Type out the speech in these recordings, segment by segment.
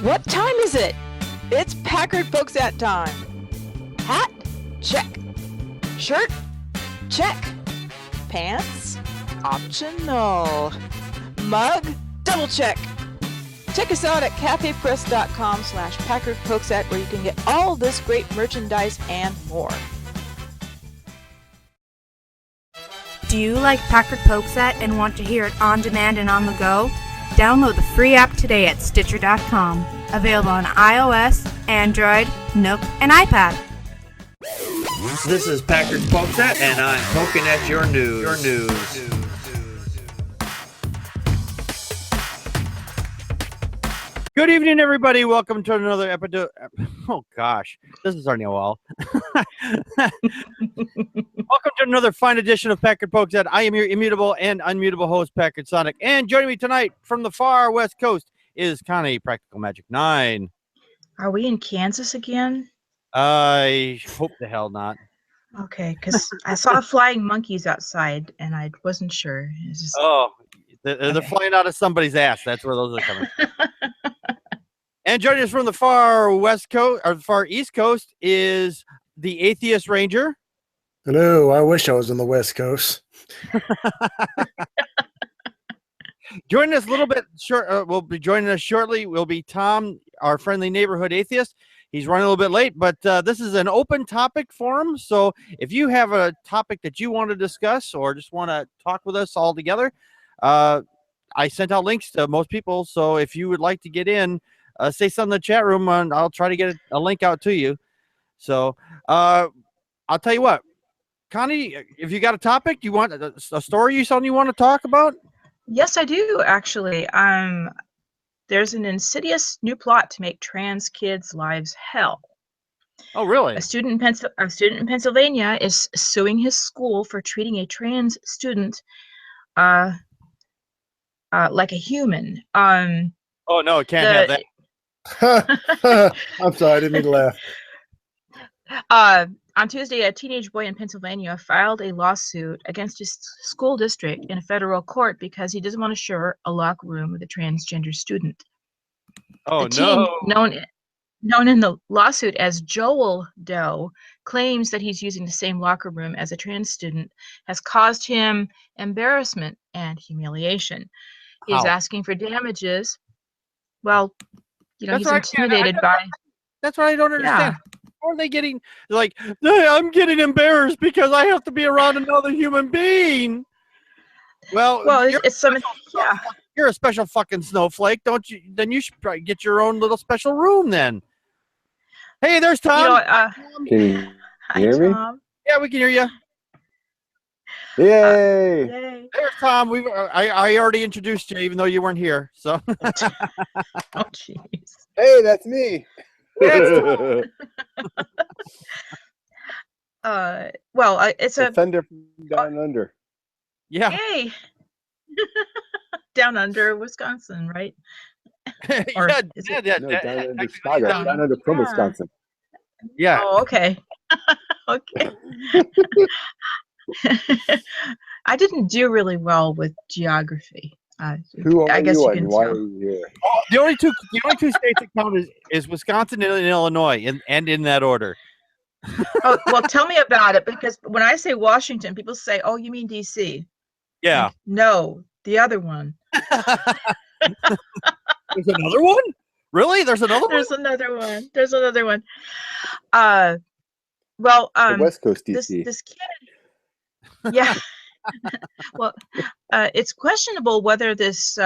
What time is it? It's Packard Folks at time. Hat? Check. Shirt? Check. Pants? Optional. Mug? Double check. Check us out at cafepress.com/PackardPokesat where you can get all this great merchandise and more. Do you like Packard Pokesat and want to hear it on demand and on the go? Download the free app today at Stitcher.com. Available on iOS, Android, Nook, and iPad. This is Packard Pokesat, and I'm poking at your news. Good evening, everybody. Welcome to another episode. Oh, gosh. This is starting well. Welcome to another fine edition of Packard Pokesat. I am your immutable and unmutable host, Packard Sonic. And joining me tonight from the far west coast is Connie, Practical Magic 9. Are we in Kansas again? I hope the hell not. Okay, because I saw flying monkeys outside, and I wasn't sure. It's just... Oh, they're flying out of somebody's ass. That's where those are coming from. And joining us from the far west coast, or the far east coast, is the Atheist Ranger. Hello, I wish I was on the West Coast. Joining us a little bit short, will be joining us shortly. Will be Tom, our friendly neighborhood atheist. He's running a little bit late, but this is an open topic forum. So if you have a topic that you want to discuss or just want to talk with us all together, I sent out links to most people. So if you would like to get in, say something in the chat room, and I'll try to get a link out to you. So I'll tell you what, Connie, if you got a topic, you want a story, something you want to talk about? Yes, I do, actually. There's an insidious new plot to make trans kids' lives hell. Oh, really? A student in Pennsylvania is suing his school for treating a trans student like a human. Oh, no, it can't have that. I'm sorry, I didn't mean to laugh. On Tuesday, a teenage boy in Pennsylvania filed a lawsuit against his school district in a federal court because he doesn't want to share a locker room with a transgender student. Oh, the teen, known in the lawsuit as Joel Doe, claims that he's using the same locker room as a trans student has caused him embarrassment and humiliation. He's asking for damages. Well, he's intimidated by... That's what I don't understand. Yeah. How are they getting, like, hey, I'm getting embarrassed because I have to be around another human being? Well, it's something, yeah. You're a special fucking snowflake, don't you? Then you should probably get your own little special room then. Hey, there's Tom. Can you hear me? Tom. Yeah, we can hear you. Yay! Yay. There's Tom. I already introduced you, even though you weren't here. So. Oh, jeez. Hey, that's me. It's a Defender from Down Under. Yeah. Hey. Down under Wisconsin, right? Or No, down under Chicago, down under from Wisconsin. Yeah. Oh, okay. Okay. I didn't do really well with geography. I guess you can tell. The only two states that count is Wisconsin and Illinois, and in that order. Oh, well, tell me about it, because when I say Washington, people say, "Oh, you mean D.C.?" Yeah. Like, no, the other one. There's another one? Really? There's another one? There's another one. There's another one. The West Coast D.C. This kid. Yeah. Well, it's questionable whether this.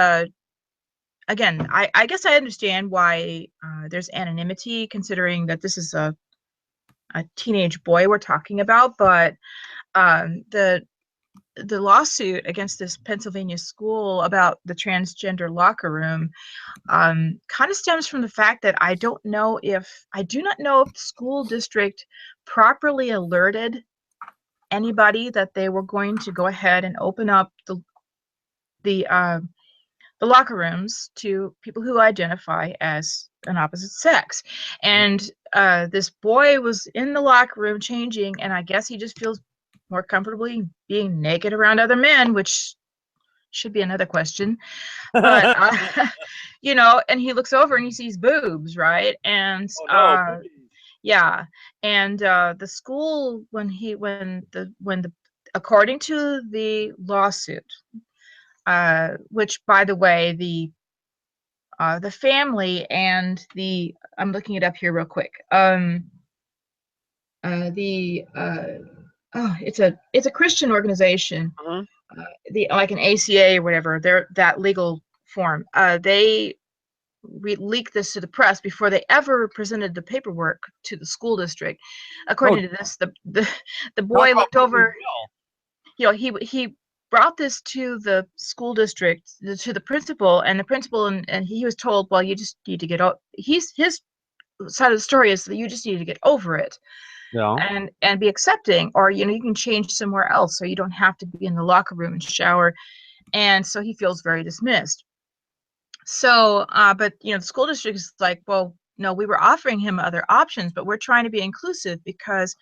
Again, I guess I understand why there's anonymity, considering that this is a teenage boy we're talking about, but the lawsuit against this Pennsylvania school about the transgender locker room kind of stems from the fact that I do not know if the school district properly alerted anybody that they were going to go ahead and open up the locker rooms to people who identify as an opposite sex. And this boy was in the locker room changing, and I guess he just feels more comfortably being naked around other men, which should be another question. But you know, and he looks over and he sees boobs, right? And yeah, and the school when the according to the lawsuit, which by the way the family and I'm looking it up here real quick. It's a Christian organization, like an ACA or whatever. They're that legal form. They leaked this to the press before they ever presented the paperwork to the school district. According to this, the boy looked over. You know, he brought this to the school district, to the principal, and the principal, and he was told, well, you just need to get out. His side of the story is that you just need to get over it. Yeah. And be accepting, or you know, you can change somewhere else, so you don't have to be in the locker room and shower. And so he feels very dismissed. So, but you know, the school district is like, well, no, we were offering him other options, but we're trying to be inclusive because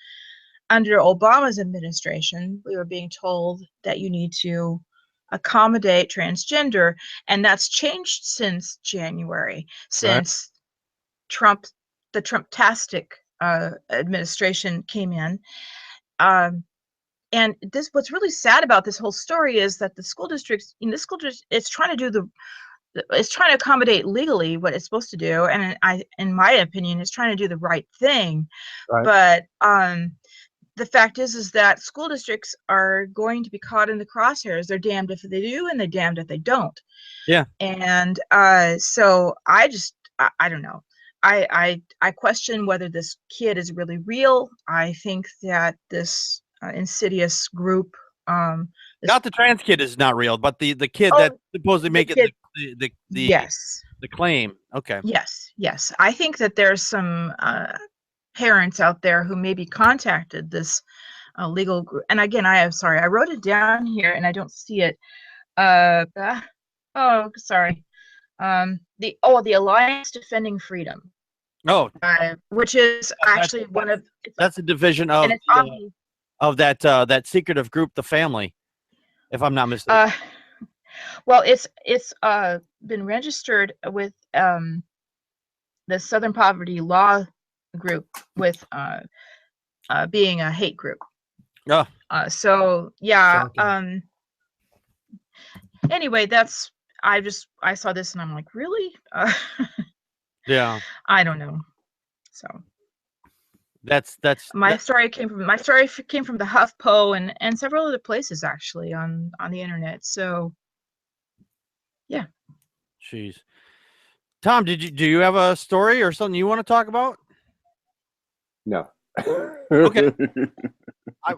under Obama's administration, we were being told that you need to accommodate transgender, and that's changed since January, since the Trump-tastic administration came in. And what's really sad about this whole story is that the school district, it's trying to it's trying to accommodate legally what it's supposed to do, and in my opinion, it's trying to do the right thing. Right. But the fact is that school districts are going to be caught in the crosshairs. They're damned if they do, and they're damned if they don't. Yeah. And so I don't know. I question whether this kid is really real. I think that this insidious group, not the trans kid is not real, but the kid that supposedly make it the yes, the claim. Okay. Yes. I think that there's some parents out there who maybe contacted this legal group. And again, I wrote it down here and I don't see it. Sorry. The Alliance Defending Freedom. Oh, which is actually that's a division of that secretive group, the family, if I'm not mistaken. Well, it's been registered with the Southern Poverty Law Group with being a hate group. Yeah. So yeah. Anyway, I saw this and I'm like, really? Yeah. I don't know. So that's my story came from the HuffPo and several other places actually on the internet. So yeah. Jeez. Tom, do you have a story or something you want to talk about? No. Okay.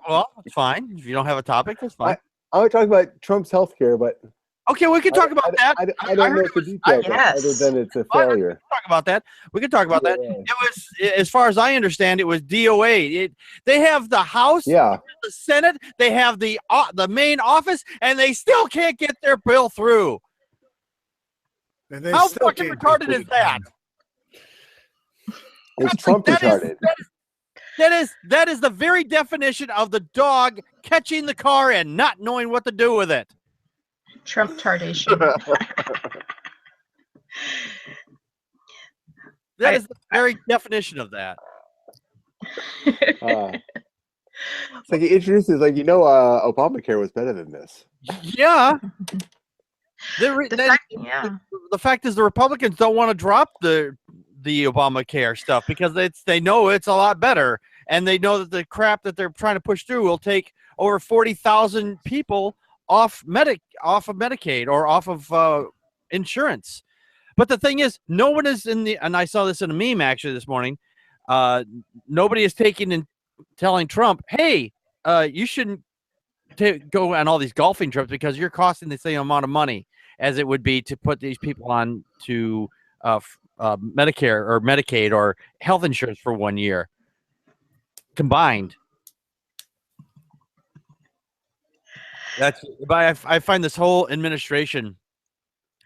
Well, it's fine. If you don't have a topic, that's fine. I want to talk about Trump's health care, but okay, we can talk about that. I don't know the details other than it's a failure. We can talk about that. It was, as far as I understand, it was DOA. They have the House, the Senate, they have the main office, and they still can't get their bill through. How fucking retarded is that? Is Trump retarded? That is the very definition of the dog catching the car and not knowing what to do with it. Trump tardation. That is the very definition of that. It's like he introduces, Obamacare was better than this. Yeah. The fact is, the Republicans don't want to drop the Obamacare stuff because they know it's a lot better, and they know that the crap that they're trying to push through will take over 40,000 people off of Medicaid or off of insurance. But the thing is, no one is and I saw this in a meme actually this morning. Nobody is taking and telling Trump, hey, you shouldn't go on all these golfing trips because you're costing the same amount of money as it would be to put these people on to Medicare or Medicaid or health insurance for 1 year combined. I find this whole administration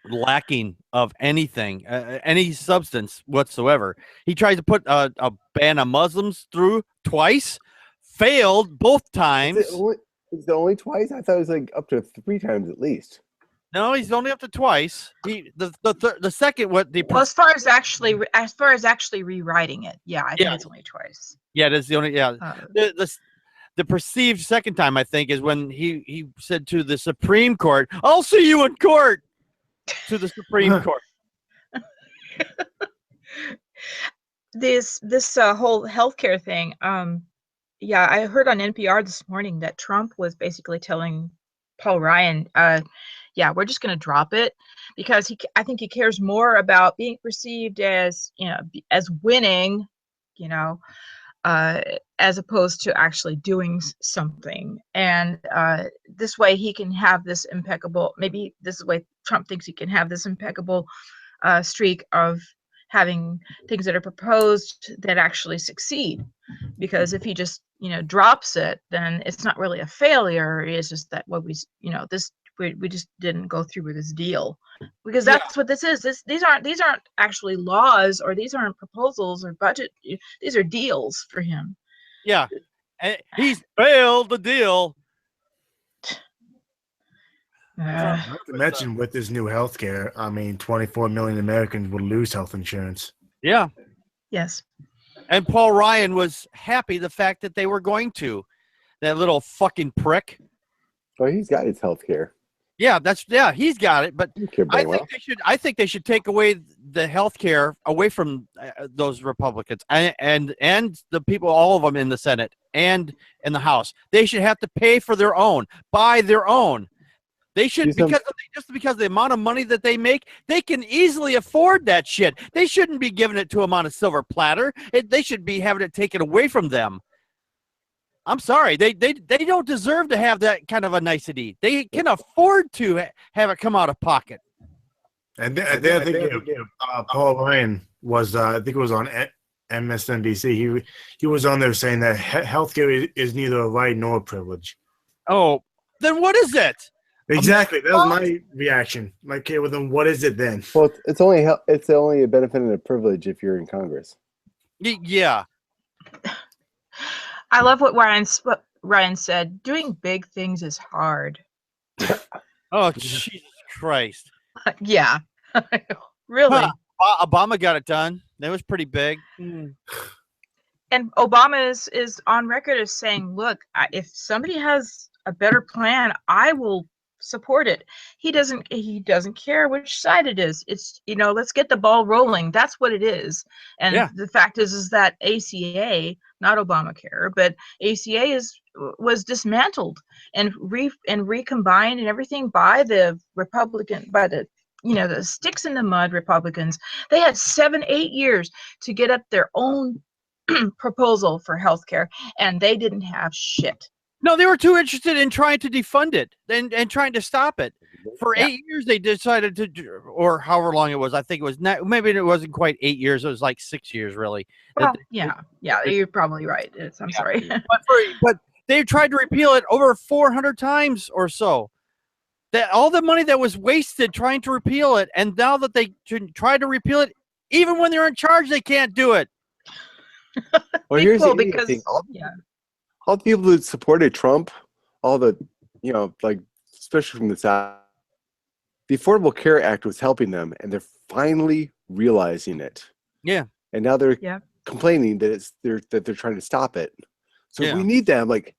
lacking of anything, any substance whatsoever. He tried to put a ban on Muslims through twice, failed both times. Is it only twice? I thought it was like up to 3 times at least. No, he's only up to twice. The second Well, as far as actually rewriting it, yeah, I think it's only twice. Yeah, that's the only the perceived second time, I think, is when he said to the Supreme Court, "I'll see you in court." To the Supreme Court. This whole healthcare thing. Yeah, I heard on NPR this morning that Trump was basically telling Paul Ryan, yeah, we're just going to drop it because I think he cares more about being perceived as, as winning, as opposed to actually doing something. And this way he can have this impeccable, maybe this is the way Trump thinks he can have this impeccable streak of having things that are proposed that actually succeed. Because if he just, drops it, then it's not really a failure. It's just that we just didn't go through with this deal, because that's what this is. These aren't actually laws, or these aren't proposals or budget. These are deals for him. Yeah, and he's failed the deal. Not to mention, with this new health care, 24 million Americans will lose health insurance. Yeah. Yes. And Paul Ryan was happy the fact that they were going to. That little fucking prick. Well, he's got his health care. Yeah, he's got it. But I think they should take away the health care away from those Republicans and the people, all of them in the Senate and in the House. They should have to pay for their own, buy their own. They should, just because of the amount of money that they make, they can easily afford that shit. They shouldn't be giving it to them on a silver platter. They should be having it taken away from them. I'm sorry. They don't deserve to have that kind of a nicety. They can afford to have it come out of pocket. And I think Paul Ryan was, I think it was on MSNBC. He was on there saying that healthcare is neither a right nor a privilege. Oh, then what is it? Exactly. That was my reaction. Like, okay, well, then what is it then? Well, it's only a benefit and a privilege if you're in Congress. Yeah. I love what Ryan said. Doing big things is hard. Oh, Jesus Christ. Yeah. Really. Obama got it done. That was pretty big. And Obama is on record as saying, look, if somebody has a better plan, I will support it. He doesn't care which side it is. It's, let's get the ball rolling. That's what it is. And the fact is that ACA, not Obamacare, but ACA was dismantled and recombined and everything by the the sticks in the mud Republicans. They had 7-8 years to get up their own proposal for healthcare, and they didn't have shit. No, they were too interested in trying to defund it and trying to stop it. For 8 years, they decided to, or however long it was. I think it was not. Maybe it wasn't quite 8 years. It was like 6 years, really. Well, you're probably right. I'm sorry, but they tried to repeal it over 400 times or so. That all the money that was wasted trying to repeal it, and now that they try to repeal it, even when they're in charge, they can't do it. Well, here's the thing. All the people that supported Trump, all the, especially from the South, the Affordable Care Act was helping them, and they're finally realizing it. Yeah. And now they're complaining that they're trying to stop it. So we need them. Like,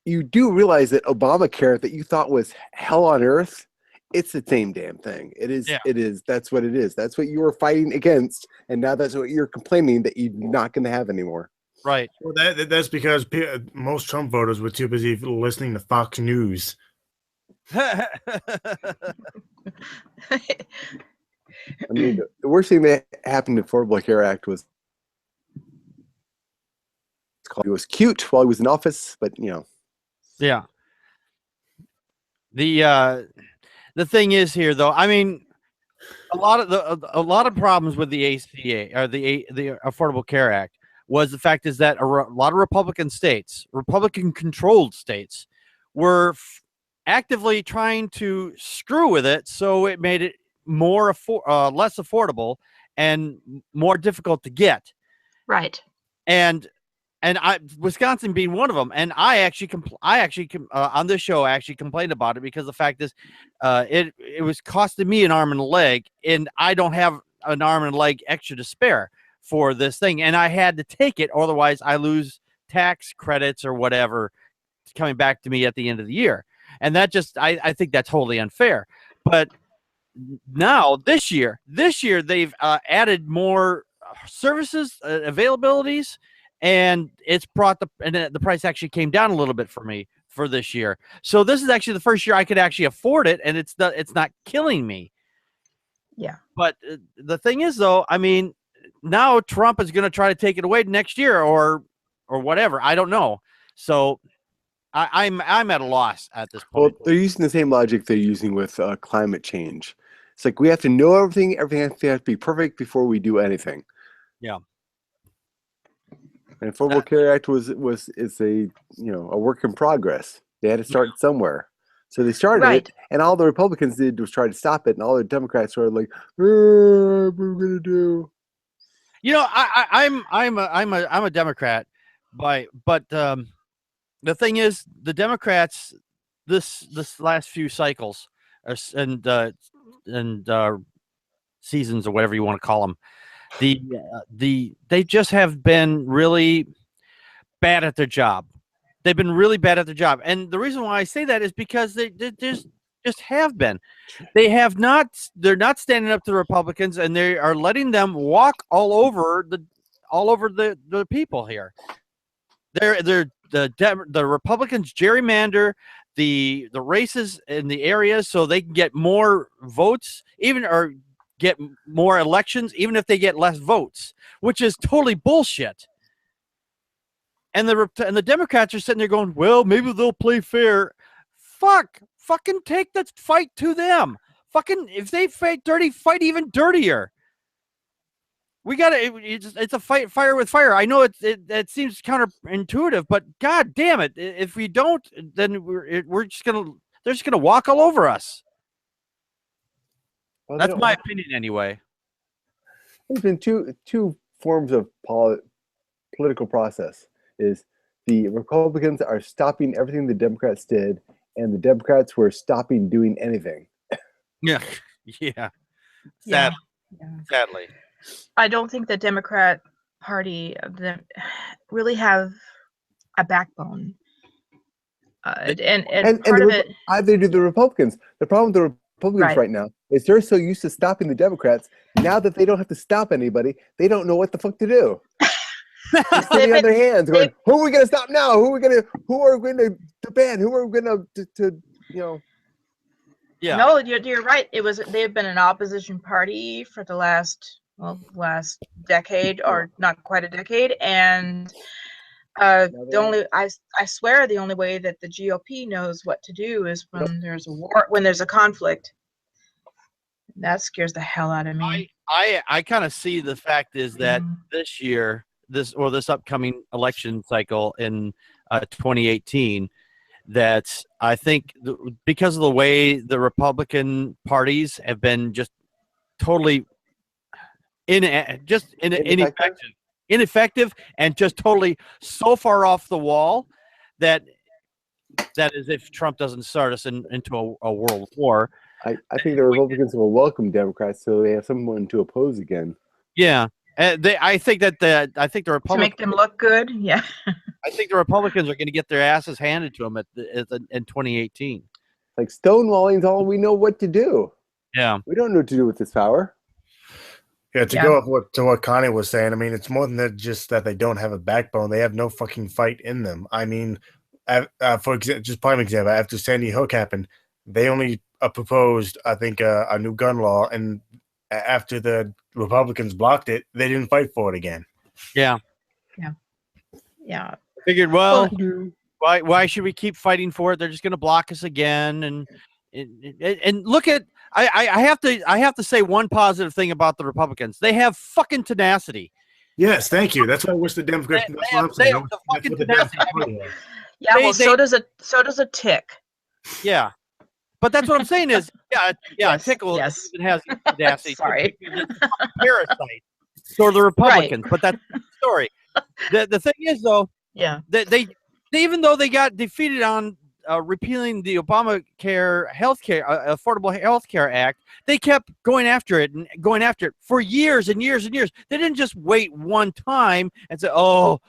you do realize that Obamacare that you thought was hell on earth, it's the same damn thing. It is. Yeah. It is. That's what it is. That's what you were fighting against, and now that's what you're complaining that you're not going to have anymore. Right. Well, that's because most Trump voters were too busy listening to Fox News. I mean, the worst thing that happened to the Affordable Care Act was it was cute while he was in office, but Yeah. The thing is here, though. I mean, a lot of problems with the ACA or the Affordable Care Act was the fact is that a lot of Republican-controlled states, were actively trying to screw with it, so it made it less affordable and more difficult to get. Right. And and Wisconsin being one of them. And I actually on this show I actually complained about it because the fact is, it was costing me an arm and a leg, and I don't have an arm and a leg extra to spare for this thing, and I had to take it, otherwise I lose tax credits or whatever coming back to me at the end of the year. And that just, I think that's totally unfair. But now this year they've added more services, availabilities, and it's brought the price actually came down a little bit for me for this year. So this is actually the first year I could actually afford it, and it's not killing me. Yeah. But the thing is, though, I mean, now Trump is going to try to take it away next year or whatever. I don't know. So I'm at a loss at this point. Well, they're using the same logic they're using with climate change. It's like we have to know everything. Everything has to be perfect before we do anything. Yeah. And Affordable Care Act is a work in progress. They had to start somewhere. So they started it, and all the Republicans did was try to stop it, and all the Democrats were like, "What are we gonna do?" You know, I'm a Democrat, but the thing is, the Democrats this last few cycles and seasons or whatever you want to call them, they just have been really bad at their job. They've been really bad at their job, and the reason why I say that is because they just have been. They're not standing up to the Republicans, and they are letting them walk all over the people here. The Republicans gerrymander the races in the areas so they can get more votes, or get more elections, even if they get less votes, which is totally bullshit. And the Democrats are sitting there going, well, maybe they'll play fair. Fucking take the fight to them. Fucking, if they fight dirty, fight even dirtier. We it's a fight, fire with fire. I know it seems counterintuitive, but god damn it, if we don't, then they're just gonna walk all over us. Well, that's my opinion anyway. There's been two forms of political process. Is the Republicans are stopping everything the Democrats did, and the Democrats were stopping doing anything. Yeah. Sadly. I don't think the Democrat Party really have a backbone. And part of it, either do the Republicans. The problem with the Republicans right now is they're so used to stopping the Democrats. Now that they don't have to stop anybody, they don't know what the fuck to do. They're sitting on their hands, going, "Who are we going to stop now? Who are we going to ban? Who are we going to Yeah. No, you're right. They've been an opposition party for the last decade, or not quite a decade, and I swear the only way that the GOP knows what to do is when there's a war, when there's a conflict. That scares the hell out of me. I kind of see the fact is that this year, this upcoming election cycle in 2018, that I think because of the way the Republican parties have been just totally ineffective and just totally so far off the wall that is if Trump doesn't start us into a world war. I think the Republicans will welcome Democrats so they have someone to oppose again. Yeah. I think the Republicans to make them look good. Yeah. I think the Republicans are going to get their asses handed to them in 2018. Like stonewalling's all we know what to do. Yeah. We don't know what to do with this power. Yeah, go up to what Connie was saying, I mean, it's more than that, just that they don't have a backbone. They have no fucking fight in them. I mean, for example, just prime example, after Sandy Hook happened, they only proposed, I think, a new gun law, and after the Republicans blocked it, they didn't fight for it again. Yeah. Figured, well, why should we keep fighting for it? They're just going to block us again, and look at. I have to say one positive thing about the Republicans. They have fucking tenacity. Yes, thank you. That's what I wish the Democrats. They have the fucking tenacity. Yeah, well, so does a tick. Yeah, but that's what I'm saying is, yes, tickle yes. It has tenacity. Sorry, it's a parasite. So the Republicans, but that's the story. the thing is though, Yeah. they even though they got defeated on repealing the Obamacare healthcare Affordable Healthcare Act, they kept going after it and going after it for years and years and years. They didn't just wait one time and say, "Oh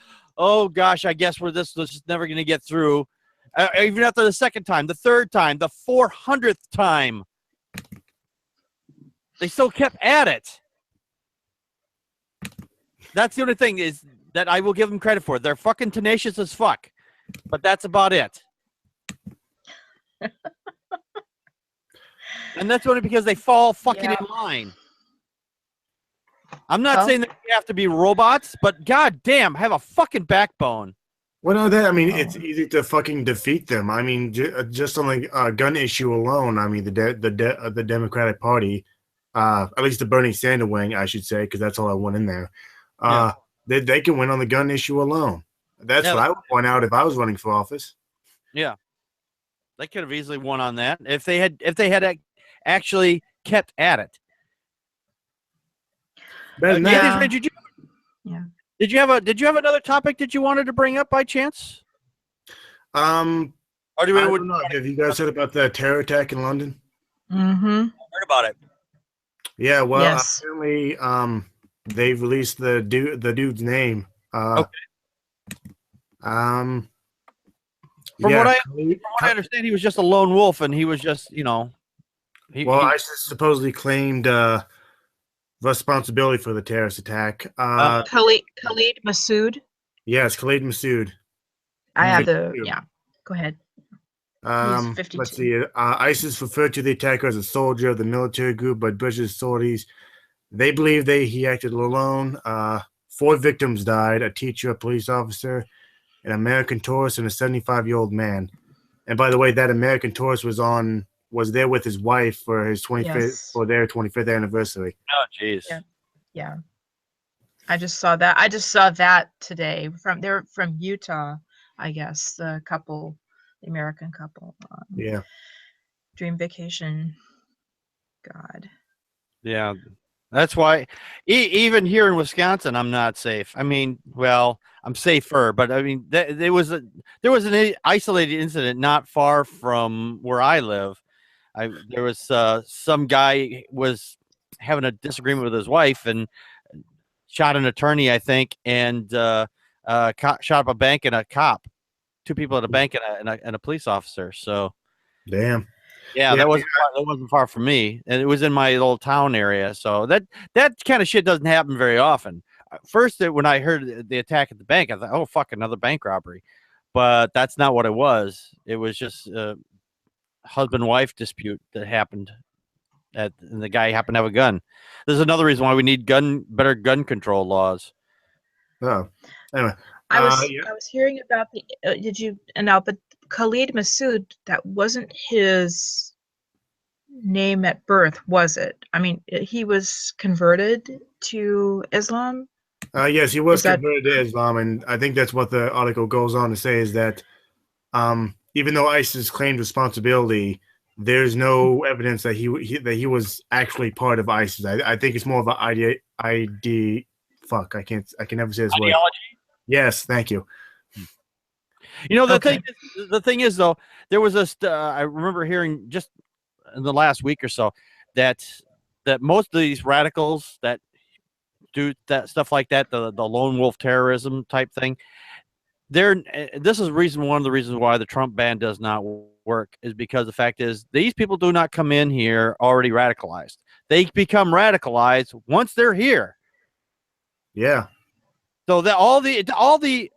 gosh, I guess this is never going to get through." Even after the second time, the third time, the 400th time, they still kept at it. That's the only thing is that I will give them credit for. They're fucking tenacious as fuck, but that's about it. And that's only because they fall fucking in line. I'm not saying that you have to be robots, but goddamn, have a fucking backbone. Well, no, that I mean, it's easy to fucking defeat them. I mean, just on the gun issue alone. I mean, the Democratic Party, at least the Bernie Sanders wing, I should say, because that's all I want in there. They can win on the gun issue alone. That's what I would point out if I was running for office. Yeah, they could have easily won on that if they had actually kept at it. Better than that. Did you have another topic that you wanted to bring up by chance? Or do we? I don't know. Have you guys heard about the terror attack in London? Mm-hmm. I heard about it. Yeah. Well, apparently, they've released the dude's name. Okay. From what I understand, he was just a lone wolf, and he was just, ISIS supposedly claimed responsibility for the terrorist attack. Khalid Massoud. Yes, Khalid Massoud. I have Go ahead. He's 52. Let's see. ISIS referred to the attacker as a soldier of the military group by British authorities. They believe he acted alone. 4 victims died: a teacher, a police officer, an American tourist, and a 75-year-old man. And by the way, that American tourist was there with his wife for his 25th anniversary. Oh, jeez. Yeah. I just saw that today. They're from Utah, I guess. The American couple. Dream vacation. God. Yeah. That's why even here in Wisconsin, I'm not safe. I mean, well, I'm safer, but I mean, there was an isolated incident not far from where I live. There was some guy was having a disagreement with his wife and shot an attorney, I think, and shot up a bank and a cop. 2 people at a bank and a police officer. So, damn. Yeah, that wasn't far from me, and it was in my little town area. So that kind of shit doesn't happen very often. First, when I heard the attack at the bank, I thought, "Oh fuck, another bank robbery," but that's not what it was. It was just a husband-wife dispute that happened, and the guy happened to have a gun. There's another reason why we need better gun control laws. Oh, anyway, I was hearing about but Khalid Massoud, that wasn't his name at birth, was it? I mean, he was converted to Islam? Yes, he was converted to Islam, and I think that's what the article goes on to say is that even though ISIS claimed responsibility, there's no evidence that he was actually part of ISIS. I think it's more of an ID. Fuck, I can never say this word. Ideology? Yes, thank you. The thing is though, there was I remember hearing just in the last week or so that most of these radicals that do that stuff like that, the lone wolf terrorism type thing, this is one of the reasons why the Trump ban does not work, is because the fact is these people do not come in here already radicalized. They become radicalized once they're here. Yeah. So that all the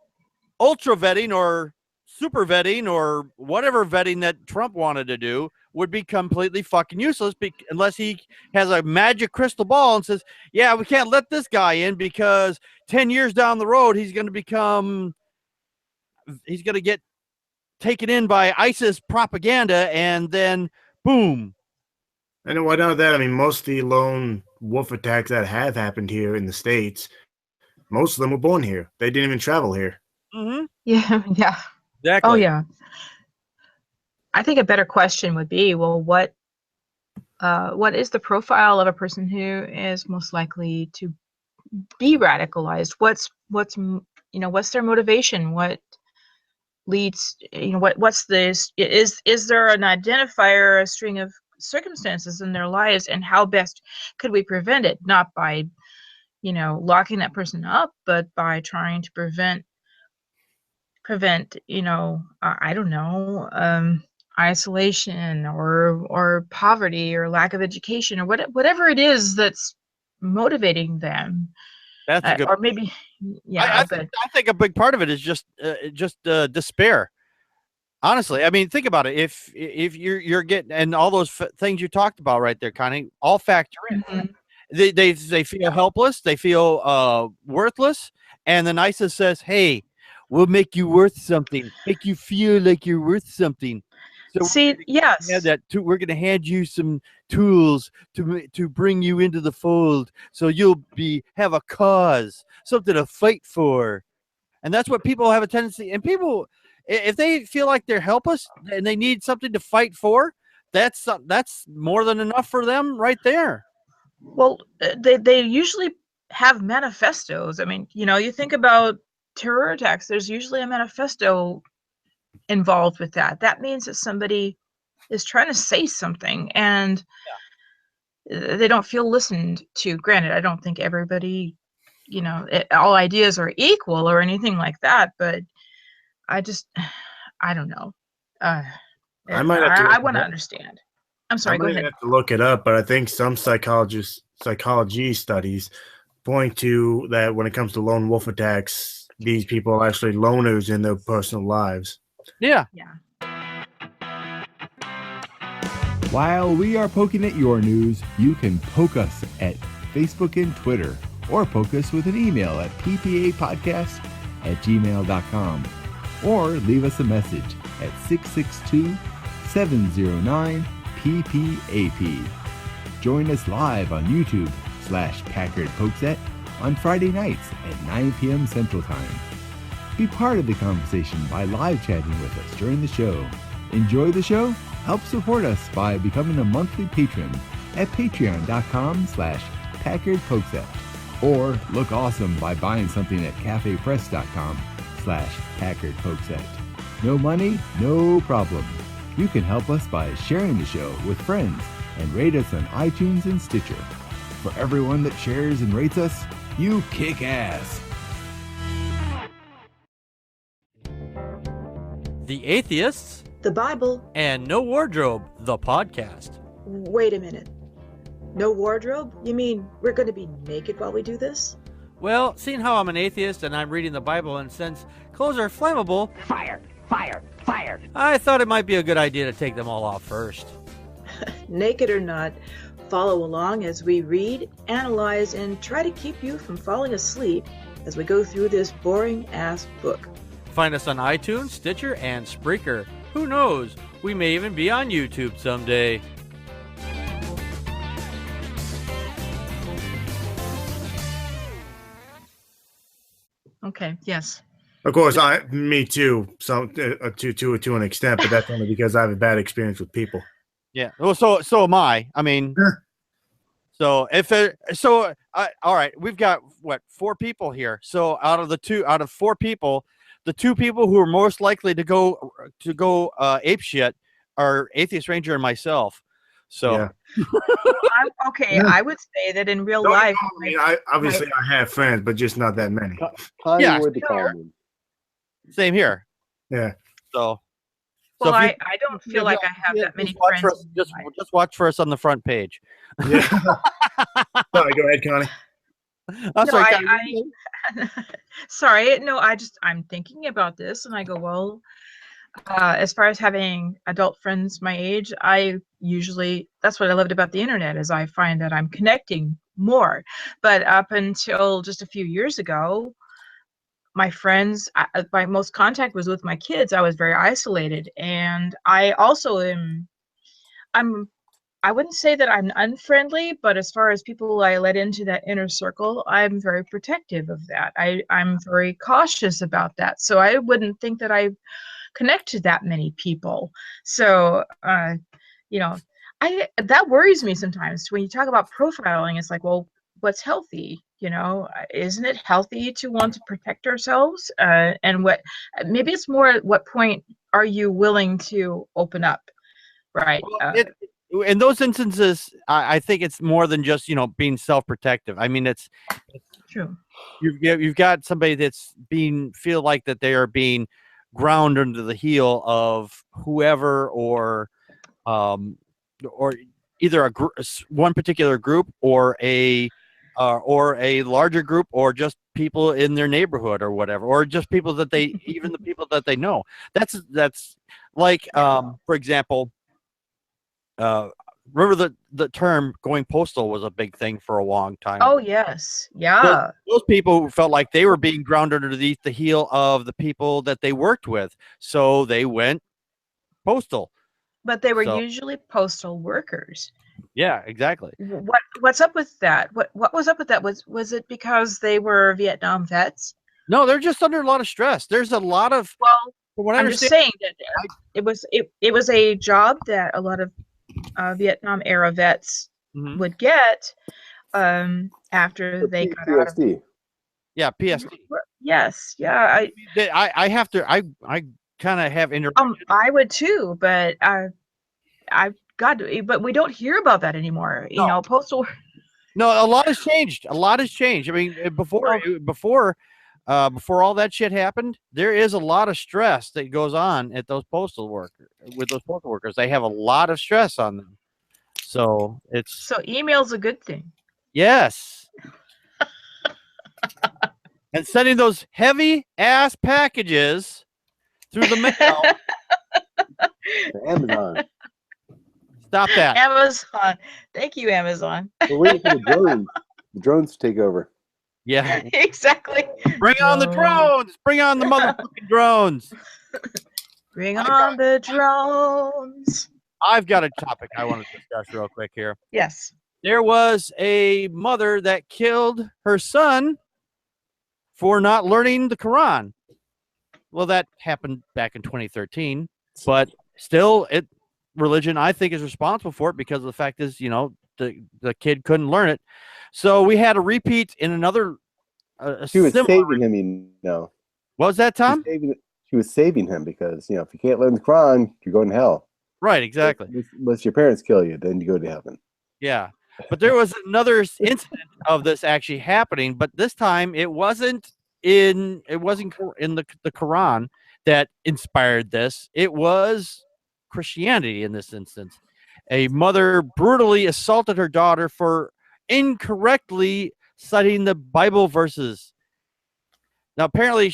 ultra vetting or super vetting or whatever vetting that Trump wanted to do would be completely fucking useless unless he has a magic crystal ball and says, yeah, we can't let this guy in because 10 years down the road, he's going to get taken in by ISIS propaganda, and then boom. And why not that? I mean, most of the lone wolf attacks that have happened here in the States, most of them were born here. They didn't even travel here. Mm-hmm. Yeah. Exactly. Oh, yeah. I think a better question would be, well, what is the profile of a person who is most likely to be radicalized? What's what's their motivation? What leads, what's this? Is there an identifier, a string of circumstances in their lives, and how best could we prevent it? Not by, locking that person up, but by trying to prevent, I don't know, isolation or poverty or lack of education or whatever it is that's motivating them. That's a good. Or maybe, yeah. I think a big part of it is just despair. Honestly, I mean, think about it. If you're getting, and all those things you talked about right there, Connie, all factor in. Mm-hmm. They feel helpless. They feel worthless. And the nicest says, "Hey, we'll make you worth something. Make you feel like you're worth something." So see, yes, we're going to hand you some tools to bring you into the fold, so you'll have a cause, something to fight for, and that's what people have a tendency. And people, if they feel like they're helpless and they need something to fight for, that's more than enough for them right there. Well, they usually have manifestos. I mean, you think about terror attacks. There's usually a manifesto involved with that. That means that somebody is trying to say something, and they don't feel listened to. Granted, I don't think everybody, all ideas are equal or anything like that, but I don't know. I want to understand. I'm sorry, go ahead. I have to look it up, but I think some psychology studies point to that when it comes to lone wolf attacks, these people are actually loners in their personal lives. Yeah. While we are poking at your news, you can poke us at Facebook and Twitter, or poke us with an email at ppapodcast@gmail.com, or leave us a message at 662-709-PPAP. Join us live on YouTube/Packard Pokesat on Friday nights at 9 p.m. Central Time. Be part of the conversation by live chatting with us during the show. Enjoy the show? Help support us by becoming a monthly patron at patreon.com/Packard Pokesat. Or look awesome by buying something at cafepress.com/Packard Pokesat. No money, no problem. You can help us by sharing the show with friends and rate us on iTunes and Stitcher. For everyone that shares and rates us, you kick ass. The Atheists, the Bible, and No Wardrobe, the podcast. Wait a minute. No wardrobe? You mean we're going to be naked while we do this? Well, seeing how I'm an atheist and I'm reading the Bible, and since clothes are flammable, fire, I thought it might be a good idea to take them all off first. Naked or not, follow along as we read, analyze, and try to keep you from falling asleep as we go through this boring-ass book. Find us on iTunes, Stitcher, and Spreaker. Who knows? We may even be on YouTube someday. Okay, yes. Of course, me too, to an extent, but that's only because I have a bad experience with people. Yeah. Well, so am I. I mean, so all right, we've got 4 people here. So out of 4 people, the 2 people who are most likely to go ape shit are Atheist Ranger and myself. So, yeah. I would say that in real life. I have friends, but just not that many. Yeah, same here. Yeah. So. Well, I don't feel like I have that many friends. Just watch for us on the front page. Yeah. Sorry, go ahead, Connie. Sorry, no, I'm thinking about this, and I go, well, as far as having adult friends my age, that's what I loved about the internet, is I find that I'm connecting more. But up until just a few years ago, my friends, my most contact was with my kids. I was very isolated, and I also I wouldn't say that I'm unfriendly, but as far as people I let into that inner circle, I'm very protective of that. I'm very cautious about that. So I wouldn't think that I connect to that many people. So, that worries me sometimes. When you talk about profiling, it's like, well, what's healthy. Isn't it healthy to want to protect ourselves? And maybe it's more at what point are you willing to open up, right? In those instances, I think it's more than just being self-protective. I mean, it's true. You've got somebody that's feel like that they are being ground under the heel of whoever, or either one particular group, or a larger group, or just people in their neighborhood or whatever, or just people that they even the people that they know. That's like, for example, remember the term going postal was a big thing for a long time. Oh yes, yeah. Those people felt like they were being grounded underneath the heel of the people that they worked with, so they went postal. But they were usually postal workers. Yeah, exactly. What's up with that? What was up with that? Was it because they were Vietnam vets? No, they're just under a lot of stress. There's a lot of, well, I'm just saying that it was a job that a lot of Vietnam era vets would get after they got out of PSD. Yeah, PSD. Yes, yeah. I have to. I kind of have I would too, but but we don't hear about that anymore. No. Postal. No, a lot has changed. A lot has changed. I mean, before all that shit happened, there is a lot of stress that goes on at those postal workers. They have a lot of stress on them. So email's a good thing. Yes. And sending those heavy ass packages through the mail. Amazon. Stop that. Amazon. Thank you, Amazon. We're waiting for the drones to take over. Yeah. Exactly. Bring on the drones. Bring on the motherfucking drones. Bring on the drones. I've got a topic I want to discuss real quick here. Yes. There was a mother that killed her son for not learning the Quran. Well, that happened back in 2013, but still, religion, I think, is responsible for it, because the fact is, the kid couldn't learn it. So we had a repeat in another. She was saving him, What was that, Tom? She was saving him because, if you can't learn the Quran, you're going to hell. Right, exactly. Unless your parents kill you, then you go to heaven. Yeah. But there was another incident of this actually happening, but this time it wasn't in the Quran that inspired this. It was Christianity in this instance. A mother brutally assaulted her daughter for incorrectly citing the Bible verses. Now, apparently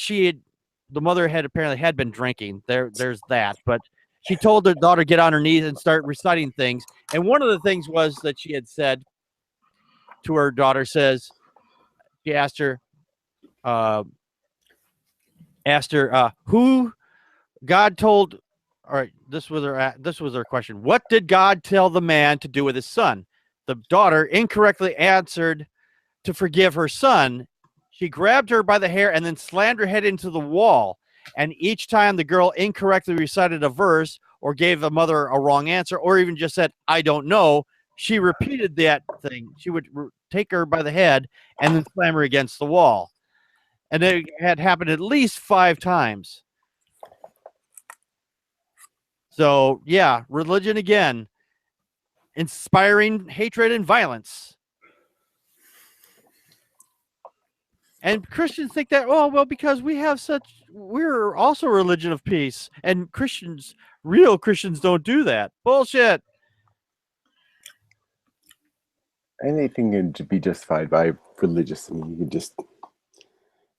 the mother had been drinking. There's that, but she told her daughter to get on her knees and start reciting things. And one of the things was that she had said to her daughter, she asked her who God told. All right, this was her question. What did God tell the man to do with his son? The daughter incorrectly answered to forgive her son. She grabbed her by the hair and then slammed her head into the wall. And each time the girl incorrectly recited a verse or gave the mother a wrong answer, or even just said, "I don't know," she repeated that thing. She would take her by the head and then slam her against the wall. And it had happened at least 5 times. So, yeah, religion again, inspiring hatred and violence. And Christians think that, because we're also a religion of peace. And real Christians don't do that. Bullshit. Anything can be justified by religious. I mean, you can just...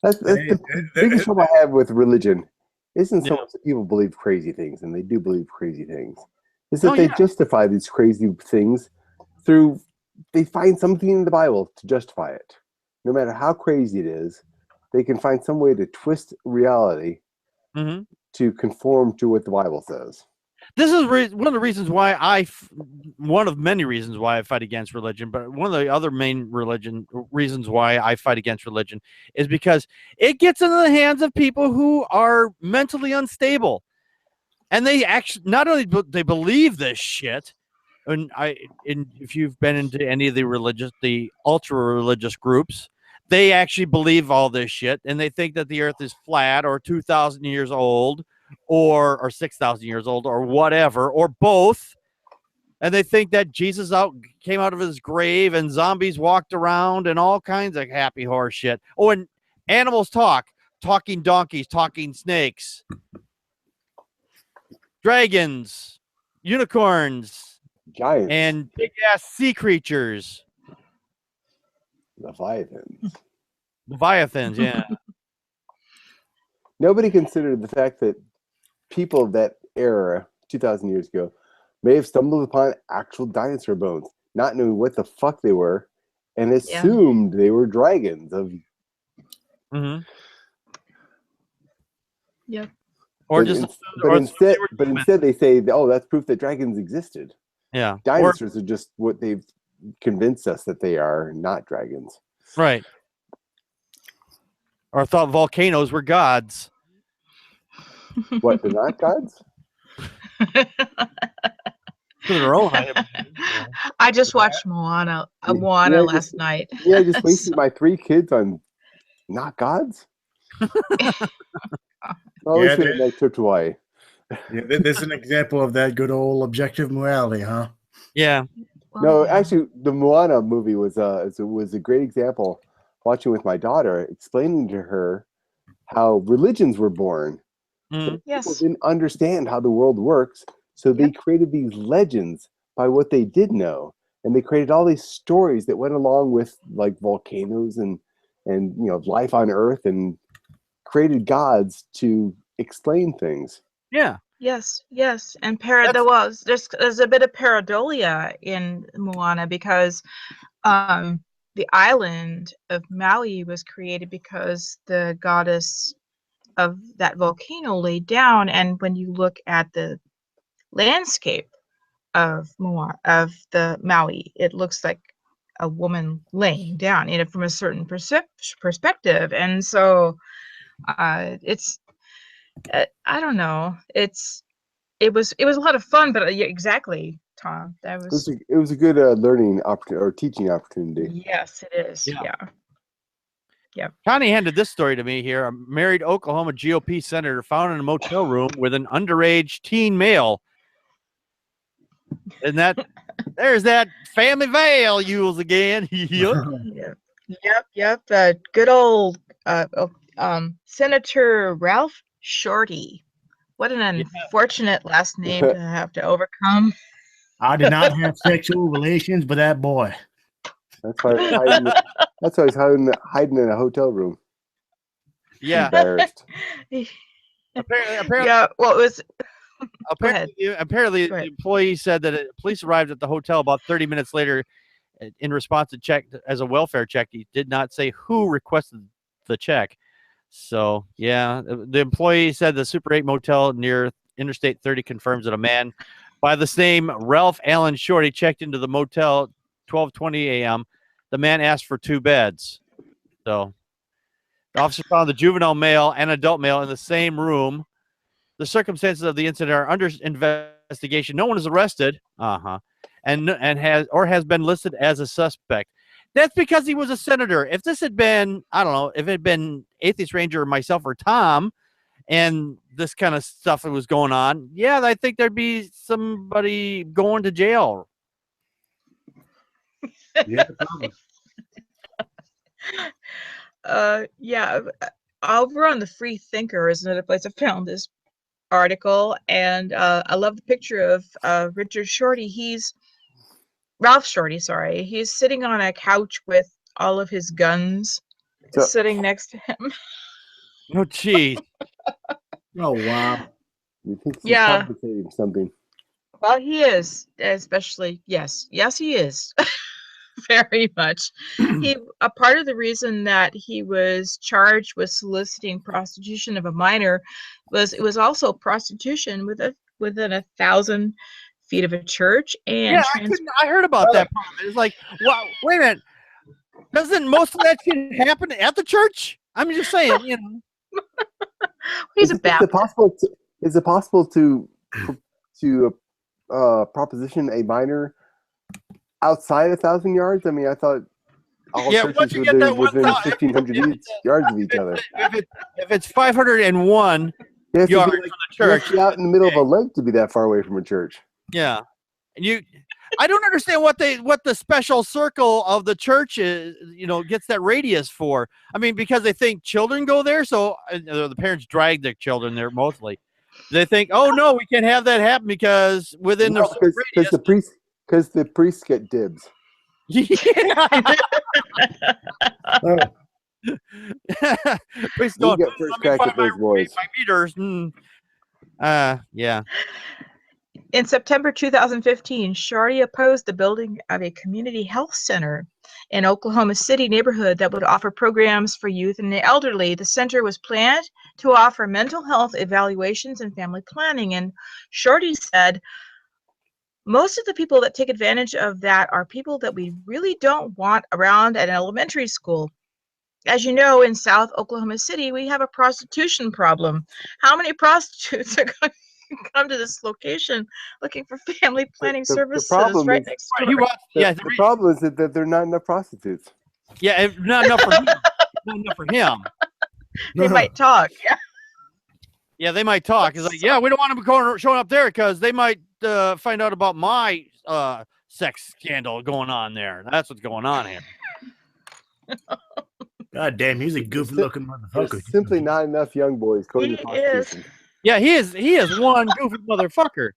That's the biggest trouble I have with religion. Isn't so much that people believe crazy things, and they do believe crazy things. Is that they justify these crazy things through... They find something in the Bible to justify it. No matter how crazy it is, they can find some way to twist reality to conform to what the Bible says. This is one of the reasons why one of many reasons why I fight against religion, but one of the other main reasons why I fight against religion is because it gets into the hands of people who are mentally unstable. And they actually, not only they believe this shit, if you've been into any of the ultra religious groups, they actually believe all this shit, and they think that the Earth is flat or 2,000 years old, or 6,000 years old, or whatever, or both. And they think that Jesus came out of his grave, and zombies walked around, and all kinds of happy horse shit. Oh, and animals talking donkeys, talking snakes, dragons, unicorns, Giants, and big ass sea creatures. Leviathans, yeah. Nobody considered the fact that people of that era, 2,000 years ago, may have stumbled upon actual dinosaur bones, not knowing what the fuck they were, and assumed they were dragons. Yep. But instead they say, "Oh, that's proof that dragons existed." Yeah. Dinosaurs are just what they've convinced us that they are, not dragons. Right. Or thought volcanoes were gods. What, they're not gods? Their own. I just watched Moana last night. Yeah, just wasted my 3 kids on not gods. Always been a nice trip to Hawaii. Yeah, there's an example of that good old objective morality, huh? Yeah. No, actually, the Moana movie was a great example. Watching with my daughter, explaining to her how religions were born. People didn't understand how the world works, so they created these legends by what they did know, and they created all these stories that went along with like volcanoes and life on Earth, and created gods to explain things. Yeah. Yes, and there's a bit of pareidolia in Moana, because the island of Maui was created because the goddess of that volcano laid down, and when you look at the landscape of the Maui, it looks like a woman laying down, from a certain perspective, and so it's I don't know. It was a lot of fun, but exactly, Tom. That was it was a good learning opportunity or teaching opportunity. Yes, it is. Yeah. Connie handed this story to me here. A married Oklahoma GOP senator found in a motel room with an underage teen male. And there's that family values again. Yep. Good old Senator Ralph Shorty. What an unfortunate last name to have to overcome. I did not have sexual relations with that boy. That's why he's hiding in a hotel room. Yeah. Embarrassed. Apparently. Yeah. Well, it was. Apparently, the employee said that police arrived at the hotel about 30 minutes later in response to check as a welfare check. He did not say who requested the check. So, yeah, the employee said the Super 8 motel near Interstate 30 confirms that a man by the name Ralph Allen Shorty checked into the motel 12:20 a.m. The man asked for 2 beds. So, the officer found the juvenile male and adult male in the same room. The circumstances of the incident are under investigation. No one is arrested. And has been listed as a suspect. That's because he was a senator. If this had been, I don't know, if it had been Atheist Ranger or myself or Tom, and this kind of stuff that was going on, yeah, I think there'd be somebody going to jail. Yeah. Yeah. Over on the Free Thinker is another place I found this article, and I love the picture of Richard Shorty. Ralph Shorty, sorry. He's sitting on a couch with all of his guns sitting next to him. Oh, geez. Oh, wow. You think he's complicating something? Well, he is, especially, yes, he is. Very much. A part of the reason that he was charged with soliciting prostitution of a minor was it was also prostitution within 1,000 feet of a church. And I heard about that part. It's like, wow, wait a minute. Doesn't most of that shit happen at the church? I'm just saying, He's is it possible to proposition a minor outside 1,000 yards? I mean, I thought all Yeah, once churches you were get that within 1,000 1,500 yards of each other. If it's 501 You have to yards be from the you have church, to be out in the middle of a lake to be that far away from a church. yeah. And I don't understand what the special circle of the church is, gets that radius for. I mean, because they think children go there, so the parents drag their children there mostly. They think, oh no, we can't have that happen because within the radius. Because the priests get dibs. Yeah. Please You don't get first crack at those boys. my meters. Yeah. In September 2015, Shorty opposed the building of a community health center in Oklahoma City neighborhood that would offer programs for youth and the elderly. The center was planned to offer mental health evaluations and family planning. And Shorty said, most of the people that take advantage of that are people that we really don't want around at an elementary school. As you know, in South Oklahoma City, we have a prostitution problem. How many prostitutes are going to come to this location looking for family planning services right next door? The problem is that there are not enough prostitutes. Yeah, not enough for him. Not enough for him. They might talk. Yeah. Yeah, they might talk. It's like, yeah, we don't want them showing up there because they might find out about my sex scandal going on there. That's what's going on here. God damn, he's a goofy looking motherfucker. There's simply not enough young boys going to prostitution. Yeah, he is one goofy motherfucker.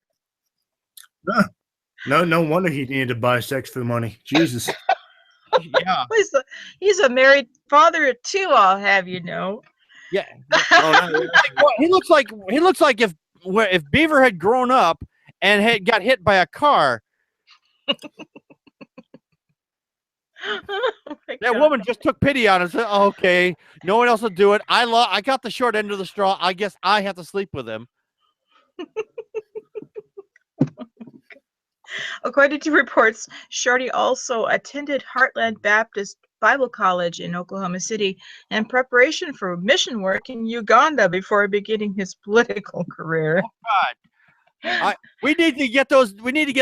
No wonder he needed to buy sex for money. Jesus. Yeah. He's a married father of two, I'll have you know. Yeah. He looks like if Beaver had grown up and had got hit by a car. That woman just took pity on him and said, oh, okay, no one else will do it. I got the short end of the straw. I guess I have to sleep with him. According to reports, Shorty also attended Heartland Baptist Bible College in Oklahoma City in preparation for mission work in Uganda before beginning his political career. Oh God. We need to get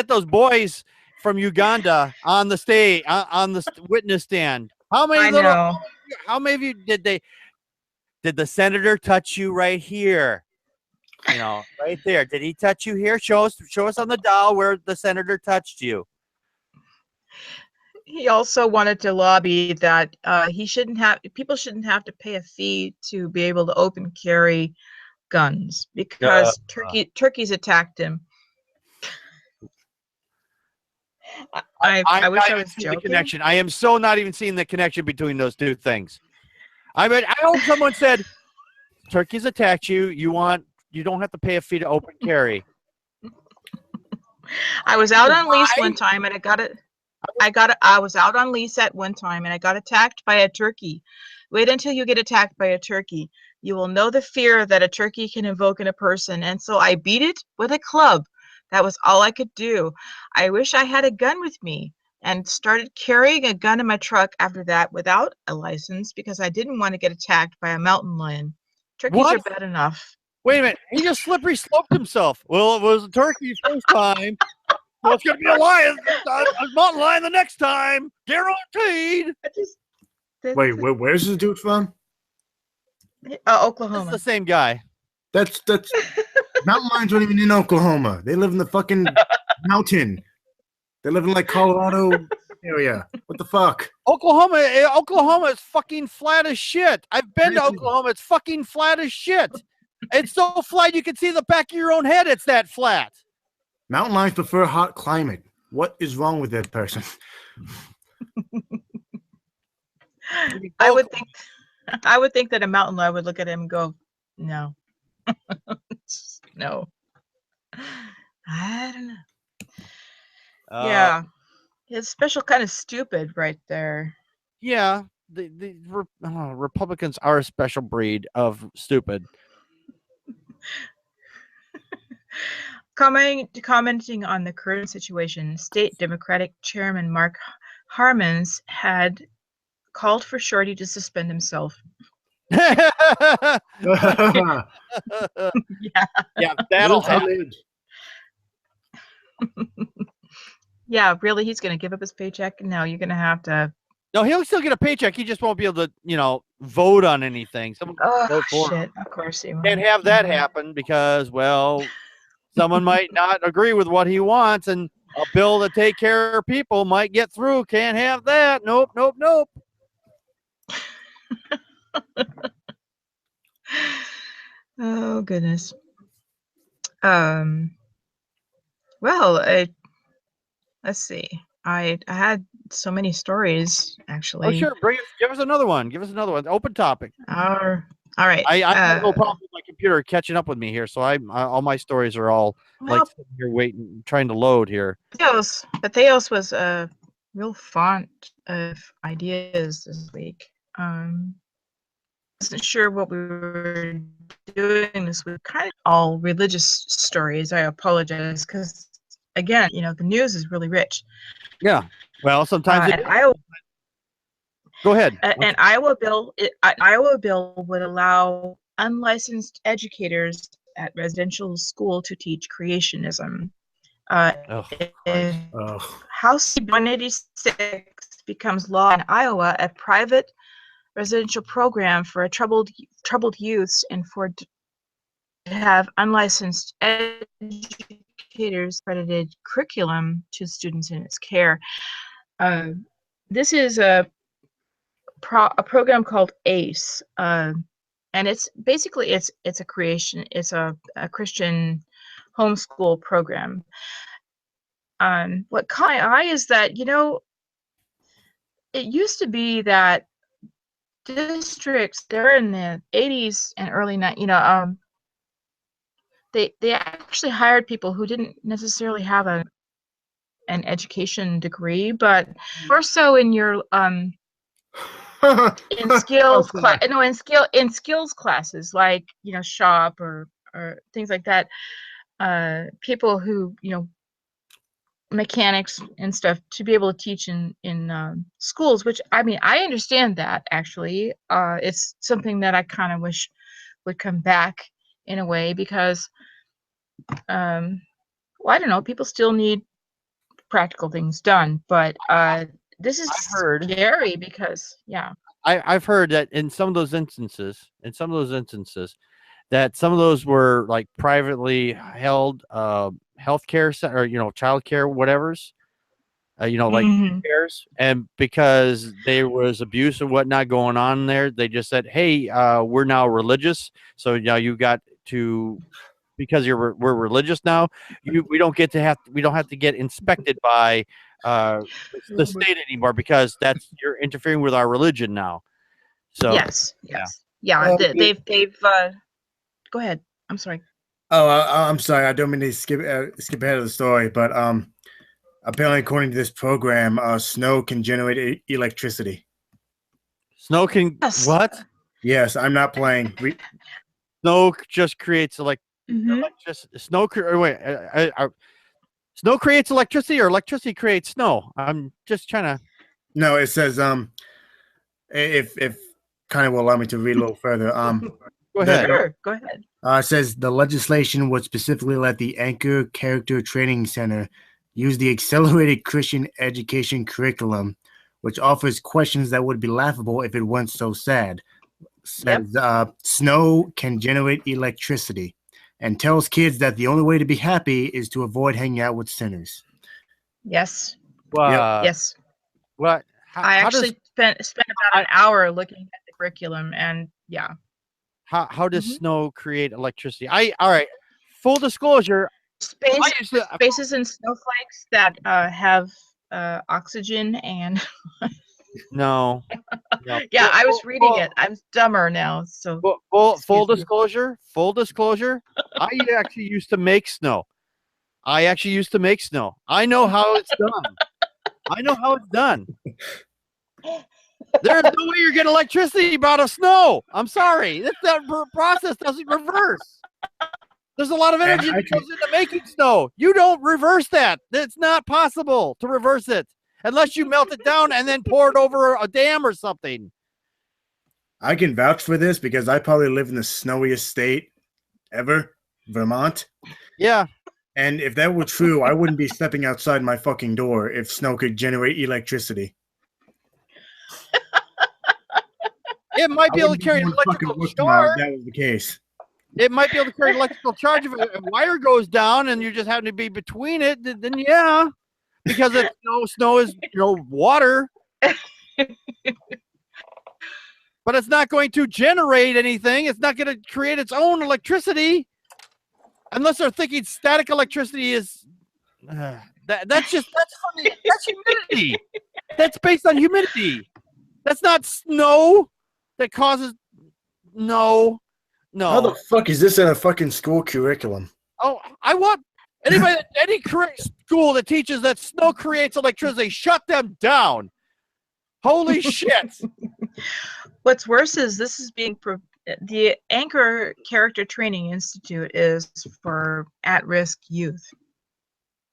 those boys from Uganda on the stage, on the witness stand. How many of you did the senator touch you right here? Right there. Did he touch you here? Show us on the dial where the senator touched you. He also wanted to lobby that people shouldn't have to pay a fee to be able to open carry guns because turkeys attacked him. I wish I was joking. The connection. I am so not even seeing the connection between those two things. I hope someone said, turkeys attacked you. You don't have to pay a fee to open carry. I was out on lease one time and I was out on lease at one time and I got attacked by a turkey. Wait until you get attacked by a turkey. You will know the fear that a turkey can evoke in a person. And so I beat it with a club. That was all I could do. I wish I had a gun with me and started carrying a gun in my truck after that without a license because I didn't want to get attacked by a mountain lion. Turkeys are bad enough. Wait a minute. He just slippery sloped himself. Well, it was a turkey first time. So it's going to be a lion, a mountain lion the next time. Guaranteed. Wait, where's this dude from? Oklahoma. That's the same guy. That's mountain lions aren't even in Oklahoma. They live in the fucking mountain. They live in like Colorado area. What the fuck? Oklahoma is fucking flat as shit. I've been to Oklahoma. It's fucking flat as shit. It's so flat you can see the back of your own head. It's that flat. Mountain lions prefer hot climate. What is wrong with that person? I would think that a mountain lion would look at him and go, no. No. I don't know. Yeah. It's special kind of stupid right there. Yeah. The Republicans are a special breed of stupid. Commenting on the current situation, State Democratic Chairman Mark Harmons had called for Shorty to suspend himself. Yeah, that'll happen. Yeah, really, he's going to give up his paycheck? No, you're going to have to. No, he'll still get a paycheck. He just won't be able to, vote on anything. Someone vote for him. Shit. Of course he will. Can't have that happen because, well, someone might not agree with what he wants, and a bill to take care of people might get through. Can't have that. Nope, nope, nope. Oh, goodness. Well, let's see. I had so many stories, actually. Oh, sure. Give us another one. Open topic. All right. I have no problem with my computer catching up with me here, so all my stories are all like sitting here waiting, trying to load here. Theos was a real font of ideas this week. Wasn't sure what we were doing this week. Kind of all religious stories. I apologize because, again, the news is really rich. Yeah. Well, sometimes go ahead. An Iowa bill would allow unlicensed educators at residential school to teach creationism. House 186 becomes law in Iowa, a private residential program for troubled youths and to have unlicensed educators accredited curriculum to students in its care. This is a program called ACE, and it's basically it's a Christian homeschool program. What caught my eye is that it used to be that districts there in the 80s and early 90s, they actually hired people who didn't necessarily have an education degree, but more so in your in skills in skills classes like shop or things like that. People who mechanics and stuff to be able to teach in schools, which I understand that actually. It's something that I kind of wish would come back in a way because I don't know, people still need practical things done, but this is scary because I've heard that in some of those instances that some of those were like privately held healthcare center, or childcare whatevers, like cares, and because there was abuse and whatnot going on there, they just said, hey, we're now religious, so now you got to, because we're religious now, we don't have to get inspected by the state anymore because you're interfering with our religion now. So yes. They've go ahead. I'm sorry. I'm sorry. I don't mean to skip ahead of the story, but apparently, according to this program, snow can generate electricity. Snow can what? Yes, I'm not playing. Snow just creates electricity. Snow creates electricity, or electricity creates snow. I'm just trying to. No, it says if kind of will allow me to read a little further. Go ahead. Sure, go ahead. It says the legislation would specifically let the Anchor Character Training Center use the accelerated Christian education curriculum, which offers questions that would be laughable if it weren't so sad. Says snow can generate electricity, and tells kids that the only way to be happy is to avoid hanging out with sinners. Yes. Yes. What? I actually spent about an hour looking at the curriculum, and How does snow create electricity? All right. Full disclosure. Spaces and snowflakes that have oxygen and. No. Yeah, I was reading it. I'm dumber now. So full disclosure. I actually used to make snow. I know how it's done. There's no way you're getting electricity out of snow. I'm sorry. That process doesn't reverse. There's a lot of energy that goes into making snow. You don't reverse that. It's not possible to reverse it unless you melt it down and then pour it over a dam or something. I can vouch for this because I probably live in the snowiest state ever, Vermont. Yeah. And if that were true, I wouldn't be stepping outside my fucking door if snow could generate electricity. It might be able to carry an electrical charge. If that was the case. It might be able to carry an electrical charge if a wire goes down and you just happen to be between it. Then yeah, because it's snow is water. But it's not going to generate anything. It's not going to create its own electricity, unless they're thinking static electricity is. That's humidity. That's based on humidity. That's not snow that causes. No. How the fuck is this in a fucking school curriculum? Oh, I want any school that teaches that snow creates electricity, shut them down. Holy shit. What's worse is this is being the Anchor Character Training Institute is for at-risk youth,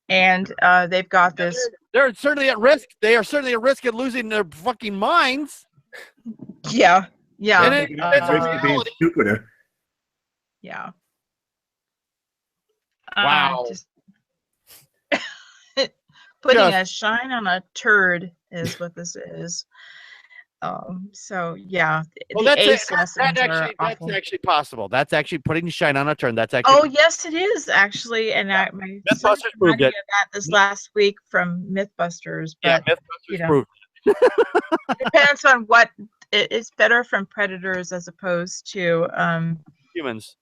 and they've got this. They're certainly at risk. They are certainly at risk of losing their fucking minds. Yeah. And it's being stupider. Yeah. Wow. Putting a shine on a turd is what this is. So yeah, that's actually possible. That's actually putting shine on a turd. That's actually. Oh yes, it is actually, and my son reminded me of that this last week from MythBusters. But MythBusters proved it depends on what it's better from predators as opposed to humans.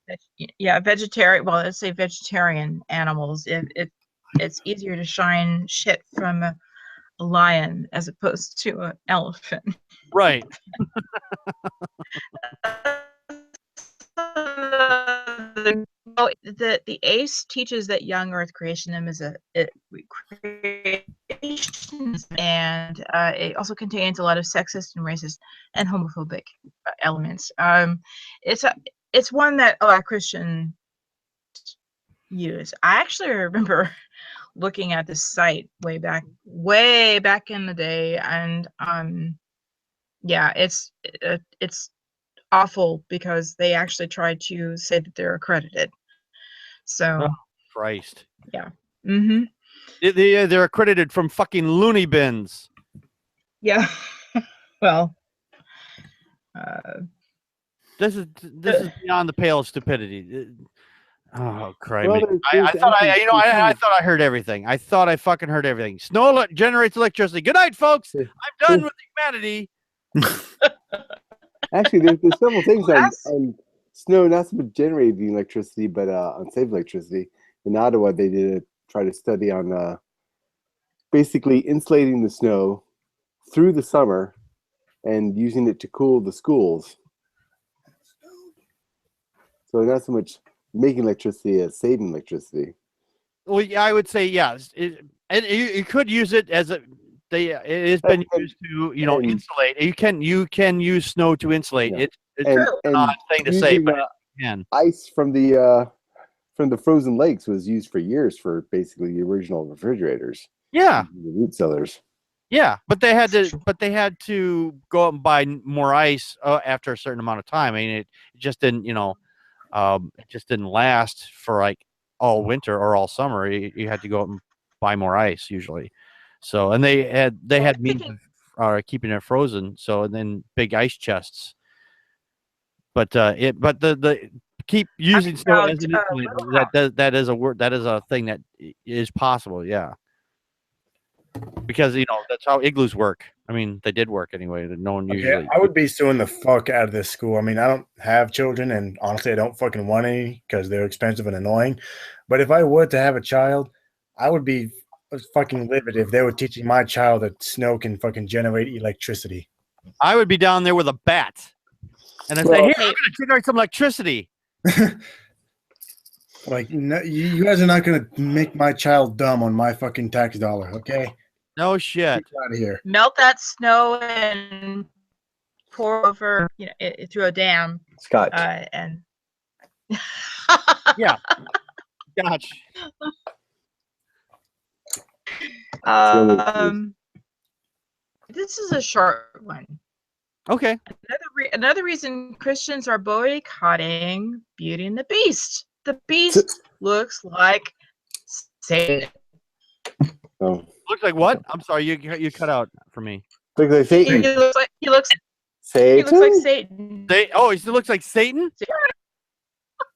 Yeah, vegetarian. Well, let's say vegetarian animals. It's easier to shine shit from a lion as opposed to an elephant. Right. The ACE teaches that young Earth creationism is creation, and it also contains a lot of sexist and racist and homophobic elements. It's one that a lot of Christians use. I actually remember looking at this site way back in the day, and yeah, it's awful because they actually tried to say that they're accredited. So Christ. Yeah. Mm-hmm. They're accredited from fucking loony bins. Yeah. Well, this is beyond the pale of stupidity. Oh, crikey! I thought I heard everything. I thought I fucking heard everything. Snow generates electricity. Good night, folks. I'm done with humanity. Actually, there's several things on snow, not so much generating electricity, but unsafe electricity. In Ottawa, they try to study on basically insulating the snow through the summer and using it to cool the schools. So not so much making electricity as saving electricity. Well, yeah, I would say yes. You could use it as it has been used to insulate. You can use snow to insulate. Yeah. It's an odd thing to say, but ice from the frozen lakes was used for years for basically the original refrigerators. Yeah, the root cellars. Yeah, but they had to go out and buy more ice after a certain amount of time. I mean, it just didn't it just didn't last for like all winter or all summer. You had to go out and buy more ice usually. So, and they had means of keeping it frozen. So, and then big ice chests. But the keep using snow as an insulator. That is a word. That is a thing that is possible. Yeah. Because that's how igloos work. I mean, they did work anyway. No one usually. I would be suing the fuck out of this school. I mean, I don't have children, and honestly, I don't fucking want any because they're expensive and annoying. But if I were to have a child, I would be fucking livid if they were teaching my child that snow can fucking generate electricity. I would be down there with a bat, and I say, "Here, I'm going to generate some electricity." Like, no, you guys are not going to make my child dumb on my fucking tax dollar, okay? No shit. Get out of here. Melt that snow and pour over, through a dam. Scott. And yeah. Gosh. This is a short one. Okay. Another reason Christians are boycotting Beauty and the Beast. The Beast looks like Satan. Oh. Looks like what? I'm sorry, you cut out for me. Looks like Satan. He looks Satan? like Satan. He still looks like Satan?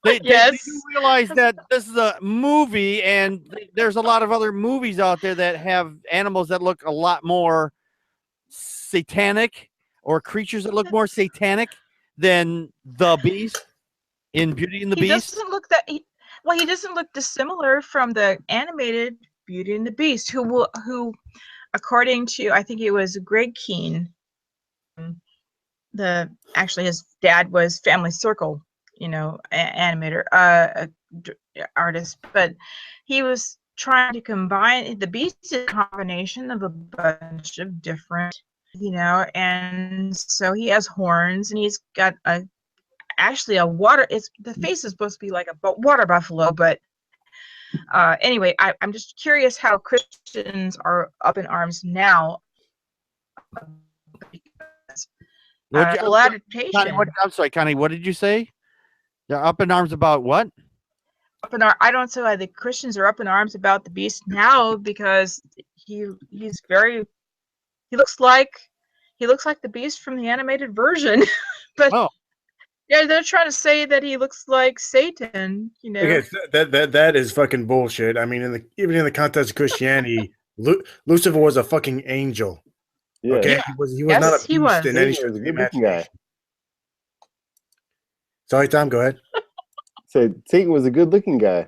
They Yes. do realize that this is a movie, and there's a lot of other movies out there that have animals that look a lot more satanic, or creatures that look more satanic than the Beast in Beauty and the Beast. He doesn't look dissimilar from the animated Beauty and the Beast, who according to, I think it was Greg Keane, actually his dad was Family Circle, animator, artist, but he was trying to combine the Beast is a combination of a bunch of different, and so he has horns, and he's got actually a water. The face is supposed to be like a water buffalo, but anyway, I'm just curious how Christians are up in arms now. Full adaptation. I'm sorry, Connie. What did you say? They're up in arms about what? I don't know why the Christians are up in arms about the Beast now, because he looks like the Beast from the animated version, but yeah, they're trying to say that he looks like Satan. Okay, that is fucking bullshit. I mean, even in the context of Christianity, Lucifer was a fucking angel. Yeah. Okay, Yeah. He was not a beast in any sort of imagination. Sorry, Tom, go ahead. Said Satan was a good-looking guy.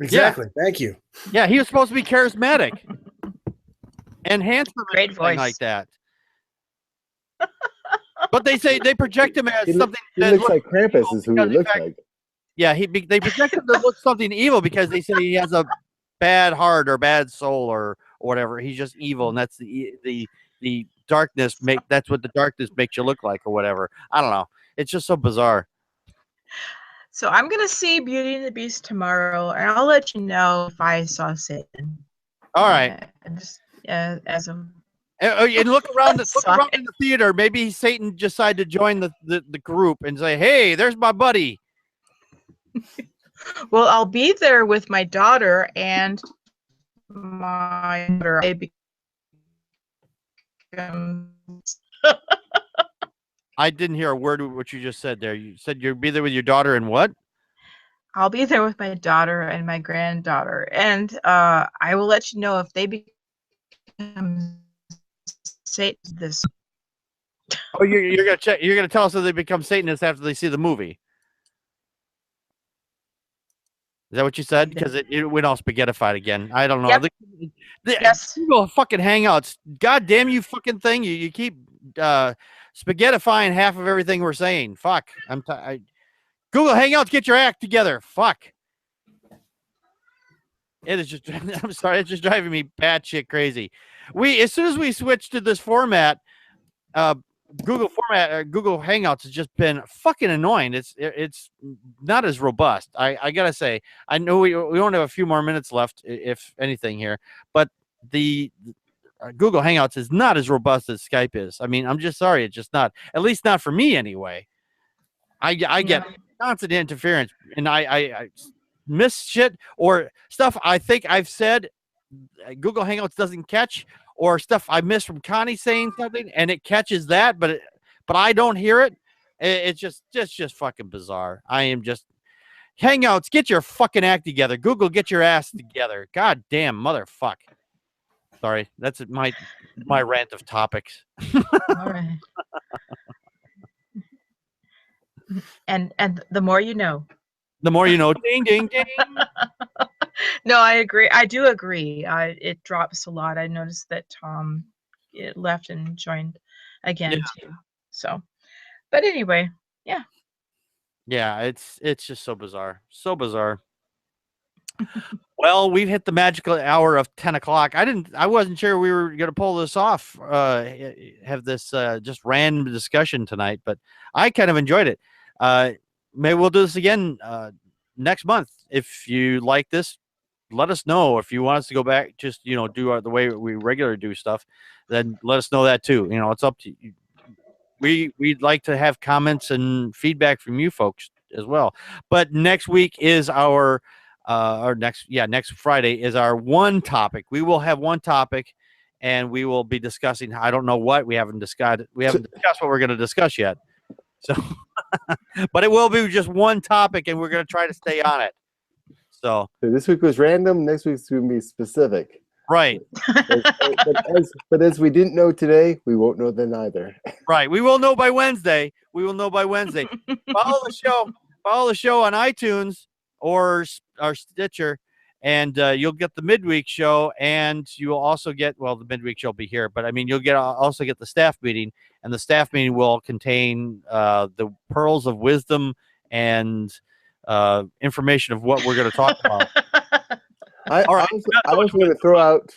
Exactly. Yeah. Thank you. Yeah, he was supposed to be charismatic and handsome, great voice like that. But they project him as something. He looks like Krampus, is who he looks like. Yeah, they project him to look something evil because they say he has a bad heart or bad soul or whatever. He's just evil, and that's the darkness. That's what the darkness makes you look like, or whatever. I don't know. It's just so bizarre. So I'm gonna see Beauty and the Beast tomorrow, and I'll let you know if I saw Satan. All right. As a. And look around in the theater. Maybe Satan decided to join the group and say, "Hey, there's my buddy." Well, I'll be there with my daughter and my daughter. I didn't hear a word of what you just said there. You said you'll be there with your daughter and what? I'll be there with my daughter and my granddaughter, and I will let you know if they become Satanists. Oh, you're gonna check. You're gonna tell us if they become Satanists after they see the movie. Is that what you said? Because it went all spaghettified again. I don't know. Yep. Yes. Google fucking Hangouts. God damn you fucking thing. You keep spaghettifying half of everything we're saying. Fuck. Google Hangouts, get your act together. Fuck. It is just. I'm sorry. It's just driving me batshit crazy. As soon as we switched to this format, Google Hangouts has just been fucking annoying. It's not as robust. I gotta say. I know we only have a few more minutes left, if anything here, but the Google Hangouts is not as robust as Skype is. I mean, I'm just sorry, it's just not. At least not for me anyway. I get constant interference, and I miss shit or stuff I think I've said. Google Hangouts doesn't catch. Or stuff I missed from Connie saying something, and it catches that, but I don't hear it. It's just fucking bizarre. I am just Hangouts. Get your fucking act together. Google, get your ass together. God damn motherfuck. Sorry, that's my rant of topics. All right. And the more you know. The more you know. Ding ding ding. No, I agree. I do agree. It drops a lot. I noticed that Tom left and joined again too. So, but anyway, yeah. Yeah, it's just so bizarre. So bizarre. Well, we've hit the magical hour of 10 o'clock. I wasn't sure we were going to pull this off, have this just random discussion tonight, but I kind of enjoyed it. Maybe we'll do this again next month. If you like this, let us know. If you want us to go back, just, do the way we regularly do stuff, then let us know that too. It's up to you. We'd like to have comments and feedback from you folks as well. But next week is our or next Friday is our one topic. We will have one topic, and we will be discussing. I don't know what we haven't discussed. We haven't discussed what we're going to discuss yet. So, but it will be just one topic, and we're going to try to stay on it. So this week was random. Next week's going to be specific. Right. But as we didn't know today, we won't know then either. Right. We will know by Wednesday. Follow the show. Follow the show on iTunes or Stitcher, and you'll get the midweek show, and you will also get, the midweek show will be here, but I mean, you'll also get the staff meeting, and the staff meeting will contain the pearls of wisdom and information of what we're going to talk about. I was going to throw out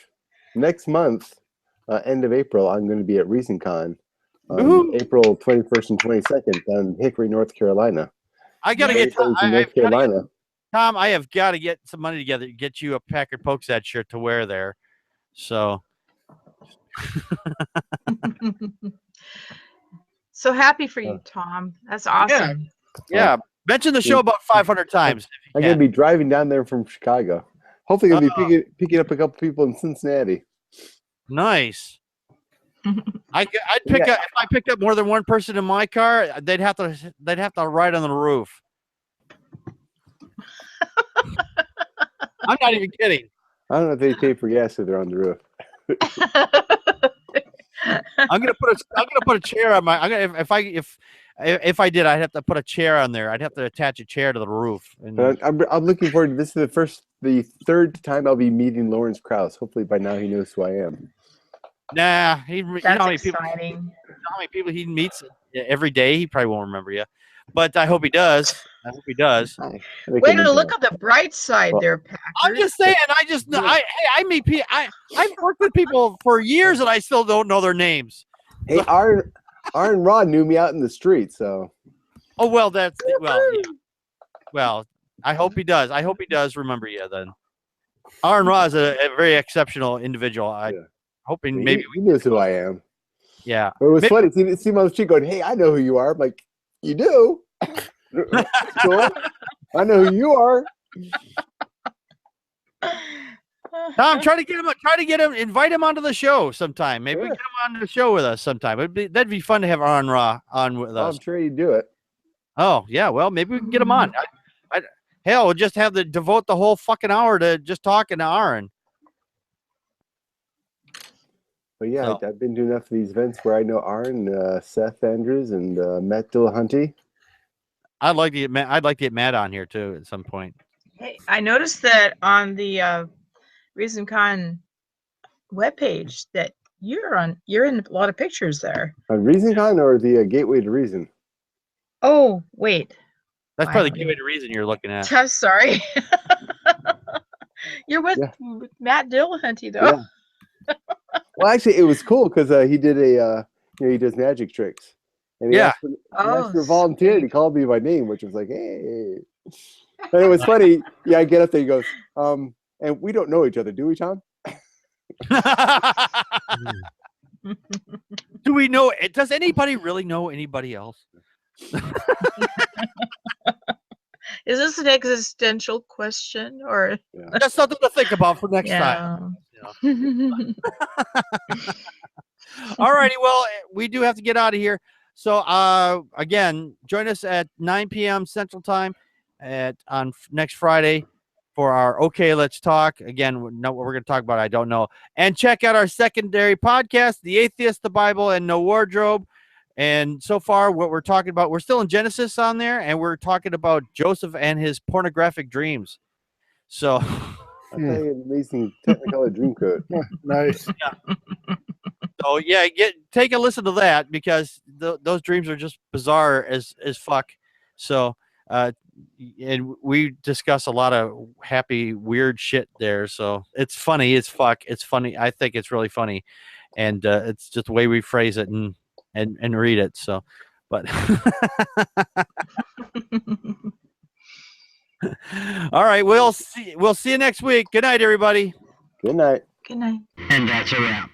next month, end of April, I'm going to be at ReasonCon on April 21st and 22nd in Hickory, North Carolina. I got to get North Carolina. Tom, I have got to get some money together to get you a Packard Pokesat shirt to wear there. So. So happy for you, Tom. That's awesome. Yeah. Mention the show about 500 times. I'm going to be driving down there from Chicago. Hopefully, I'll be picking up a couple people in Cincinnati. Nice. I'd pick up if I picked up more than one person in my car. They'd have to ride on the roof. I'm not even kidding. I don't know if they pay for gas if they're on the roof. I'm gonna put a chair on my. If I did, I'd have to put a chair on there. I'd have to attach a chair to the roof. And I'm looking forward to this. Is the third time I'll be meeting Lawrence Krauss. Hopefully by now he knows who I am. Nah, That's you know how exciting. many people he meets every day. He probably won't remember you, but I hope he does. Way to look on the bright side, there, Packard. I'm just saying. I meet people. I've worked with people for years, and I still don't know their names. Hey, Aaron Rod knew me out in the street, so. Oh well, well. I hope he does. I hope he does remember you then. Aaron Rod is a very exceptional individual. Hoping maybe he knows who I am. Yeah. But it was funny. See my street going, hey, I know who you are. I'm like, you do? Cool. I know who you are. Tom, try to get him, invite him onto the show sometime. Maybe we get him on the show with us sometime. That'd be fun to have Aaron Ra on with us. I'm sure you'd do it. Oh yeah, well maybe we can get him on. Hell, we'll just have to devote the whole fucking hour to just talking to Aaron. But yeah, I've been to enough of these events where I know Aaron, Seth Andrews, and Matt Dillahunty. I'd like to get Matt on here too at some point. Hey, I noticed that on the ReasonCon webpage that you're in a lot of pictures there. On ReasonCon or the Gateway to Reason? Oh, wait. That's probably the Gateway to Reason you're looking at. I'm sorry. You're with Matt Dillahunty, though. Yeah. Well, actually, it was cool because he did he does magic tricks. And he asked for a volunteer, and he called me by name, which was like, hey. And it was funny. Yeah, I get up there, he goes, and we don't know each other, do we, Tom? Do we know it? Does anybody really know anybody else? Is this an existential question or that's something to think about for next time? All righty, well, we do have to get out of here. So again, join us at 9 p.m. Central Time on next Friday for our Okay Let's Talk. Again, what we're going to talk about, I don't know. And check out our secondary podcast, The Atheist, the Bible, and No Wardrobe. And so far, what we're talking about, we're still in Genesis on there, and we're talking about Joseph and his pornographic dreams. So, amazing Technicolor dream code. Nice. Yeah. So yeah, take a listen to that because those dreams are just bizarre as fuck. So, and we discuss a lot of happy, weird shit there. So it's funny. It's funny. I think it's really funny, and it's just the way we phrase it and read it. So, but all right, we'll see you next week. Good night, everybody. Good night. Good night. And that's a wrap.